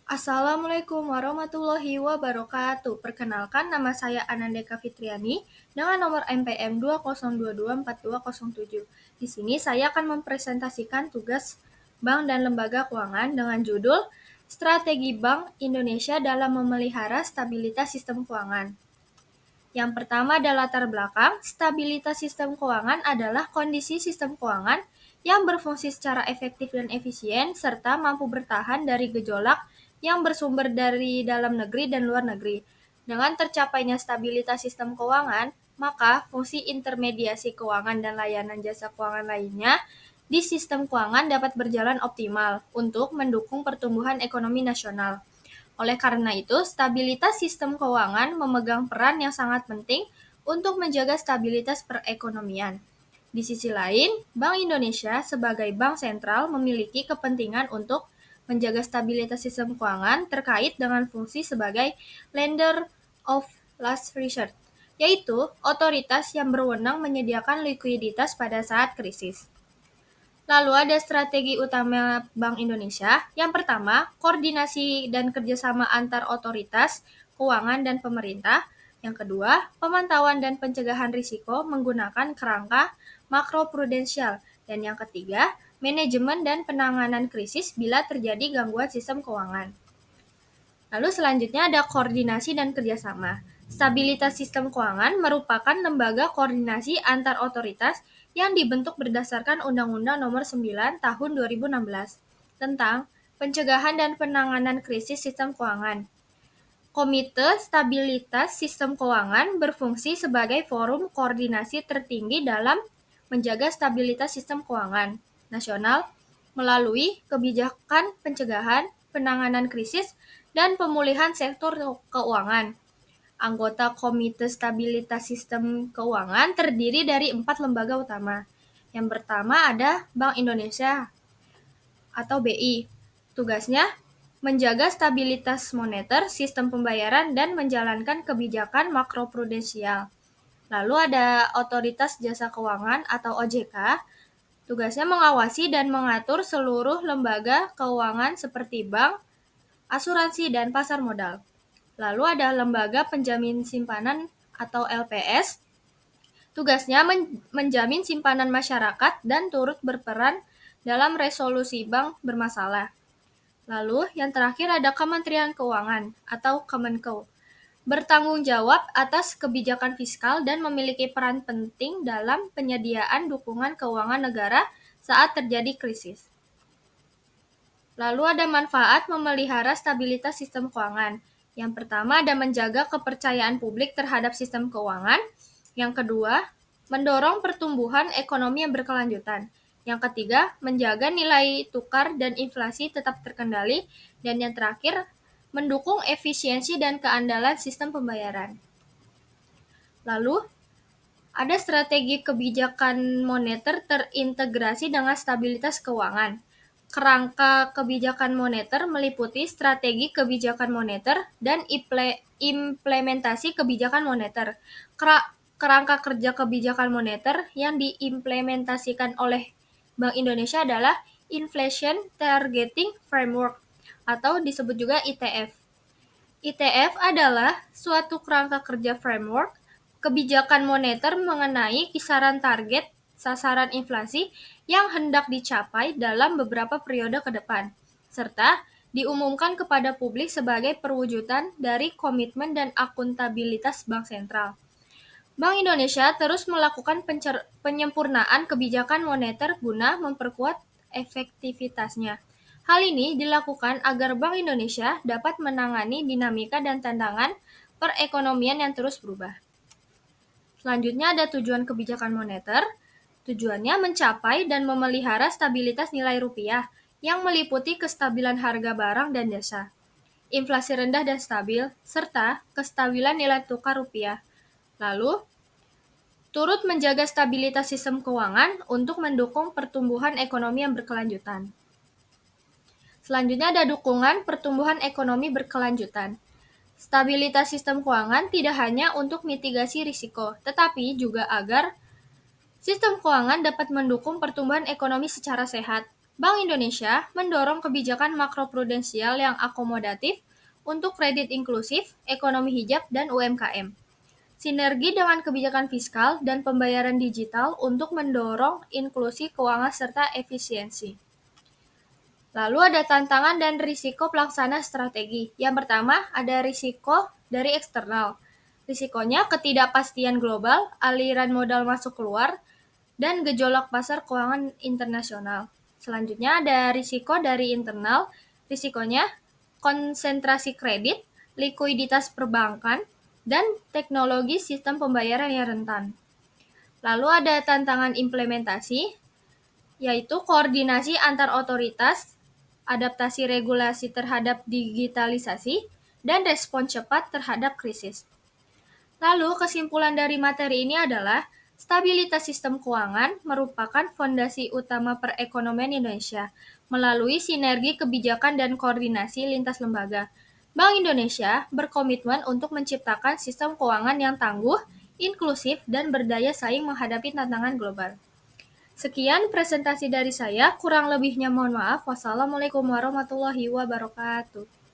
Assalamualaikum warahmatullahi wabarakatuh. Perkenalkan, nama saya Anandeka Fitriani dengan nomor NPM 202242207. Di sini saya akan mempresentasikan tugas bank dan lembaga keuangan dengan judul Strategi Bank Indonesia dalam Memelihara Stabilitas Sistem Keuangan. Yang pertama adalah latar belakang. Stabilitas sistem keuangan adalah kondisi sistem keuangan yang berfungsi secara efektif dan efisien, serta mampu bertahan dari gejolak yang bersumber dari dalam negeri dan luar negeri. Dengan tercapainya stabilitas sistem keuangan, maka fungsi intermediasi keuangan dan layanan jasa keuangan lainnya di sistem keuangan dapat berjalan optimal untuk mendukung pertumbuhan ekonomi nasional. Oleh karena itu, stabilitas sistem keuangan memegang peran yang sangat penting untuk menjaga stabilitas perekonomian. Di sisi lain, Bank Indonesia sebagai bank sentral memiliki kepentingan untuk menjaga stabilitas sistem keuangan terkait dengan fungsi sebagai lender of last resort, yaitu otoritas yang berwenang menyediakan likuiditas pada saat krisis. Lalu ada strategi utama Bank Indonesia. Yang pertama, koordinasi dan kerjasama antar otoritas, keuangan, dan pemerintah. Yang kedua, pemantauan dan pencegahan risiko menggunakan kerangka makroprudensial. Dan yang ketiga, manajemen dan penanganan krisis bila terjadi gangguan sistem keuangan. Lalu selanjutnya ada koordinasi dan kerjasama. Stabilitas sistem keuangan merupakan lembaga koordinasi antar otoritas yang dibentuk berdasarkan Undang-Undang Nomor 9 Tahun 2016 tentang pencegahan dan penanganan krisis sistem keuangan. Komite Stabilitas Sistem Keuangan berfungsi sebagai forum koordinasi tertinggi dalam menjaga stabilitas sistem keuangan nasional melalui kebijakan pencegahan, penanganan krisis, dan pemulihan sektor keuangan. Anggota Komite Stabilitas Sistem Keuangan terdiri dari 4 lembaga utama. Yang pertama ada Bank Indonesia atau BI. Tugasnya menjaga stabilitas moneter, sistem pembayaran, dan menjalankan kebijakan makroprudensial. Lalu ada Otoritas Jasa Keuangan atau OJK. Tugasnya mengawasi dan mengatur seluruh lembaga keuangan seperti bank, asuransi, dan pasar modal. Lalu ada Lembaga Penjamin Simpanan atau LPS. Tugasnya menjamin simpanan masyarakat dan turut berperan dalam resolusi bank bermasalah. Lalu yang terakhir ada Kementerian Keuangan atau Kemenko. Bertanggung jawab atas kebijakan fiskal dan memiliki peran penting dalam penyediaan dukungan keuangan negara saat terjadi krisis. Lalu ada manfaat memelihara stabilitas sistem keuangan. Yang pertama ada menjaga kepercayaan publik terhadap sistem keuangan. Yang kedua, mendorong pertumbuhan ekonomi yang berkelanjutan. Yang ketiga, menjaga nilai tukar dan inflasi tetap terkendali. Dan yang terakhir, mendukung efisiensi dan keandalan sistem pembayaran. Lalu, ada strategi kebijakan moneter terintegrasi dengan stabilitas keuangan. Kerangka kebijakan moneter meliputi strategi kebijakan moneter dan implementasi kebijakan moneter. Kerangka kerja kebijakan moneter yang diimplementasikan oleh Bank Indonesia adalah Inflation Targeting Framework atau disebut juga ITF. ITF adalah suatu kerangka kerja framework kebijakan moneter mengenai kisaran target sasaran inflasi yang hendak dicapai dalam beberapa periode ke depan, serta diumumkan kepada publik sebagai perwujudan dari komitmen dan akuntabilitas Bank Sentral. Bank Indonesia terus melakukan penyempurnaan kebijakan moneter guna memperkuat efektivitasnya. Hal ini dilakukan agar Bank Indonesia dapat menangani dinamika dan tantangan perekonomian yang terus berubah. Selanjutnya ada tujuan kebijakan moneter. Tujuannya mencapai dan memelihara stabilitas nilai rupiah yang meliputi kestabilan harga barang dan jasa, inflasi rendah dan stabil, serta kestabilan nilai tukar rupiah. Lalu, turut menjaga stabilitas sistem keuangan untuk mendukung pertumbuhan ekonomi yang berkelanjutan. Selanjutnya ada dukungan pertumbuhan ekonomi berkelanjutan. Stabilitas sistem keuangan tidak hanya untuk mitigasi risiko, tetapi juga agar sistem keuangan dapat mendukung pertumbuhan ekonomi secara sehat. Bank Indonesia mendorong kebijakan makroprudensial yang akomodatif untuk kredit inklusif, ekonomi hijab, dan UMKM. Sinergi dengan kebijakan fiskal dan pembayaran digital untuk mendorong inklusi keuangan serta efisiensi. Lalu ada tantangan dan risiko pelaksana strategi. Yang pertama, ada risiko dari eksternal. Risikonya ketidakpastian global, aliran modal masuk keluar, dan gejolak pasar keuangan internasional. Selanjutnya ada risiko dari internal. Risikonya konsentrasi kredit, likuiditas perbankan, dan teknologi sistem pembayaran yang rentan. Lalu ada tantangan implementasi, yaitu koordinasi antar otoritas, adaptasi regulasi terhadap digitalisasi, dan respon cepat terhadap krisis. Lalu kesimpulan dari materi ini adalah stabilitas sistem keuangan merupakan fondasi utama perekonomian Indonesia melalui sinergi kebijakan dan koordinasi lintas lembaga. Bank Indonesia berkomitmen untuk menciptakan sistem keuangan yang tangguh, inklusif, dan berdaya saing menghadapi tantangan global. Sekian presentasi dari saya, kurang lebihnya mohon maaf. Wassalamualaikum warahmatullahi wabarakatuh.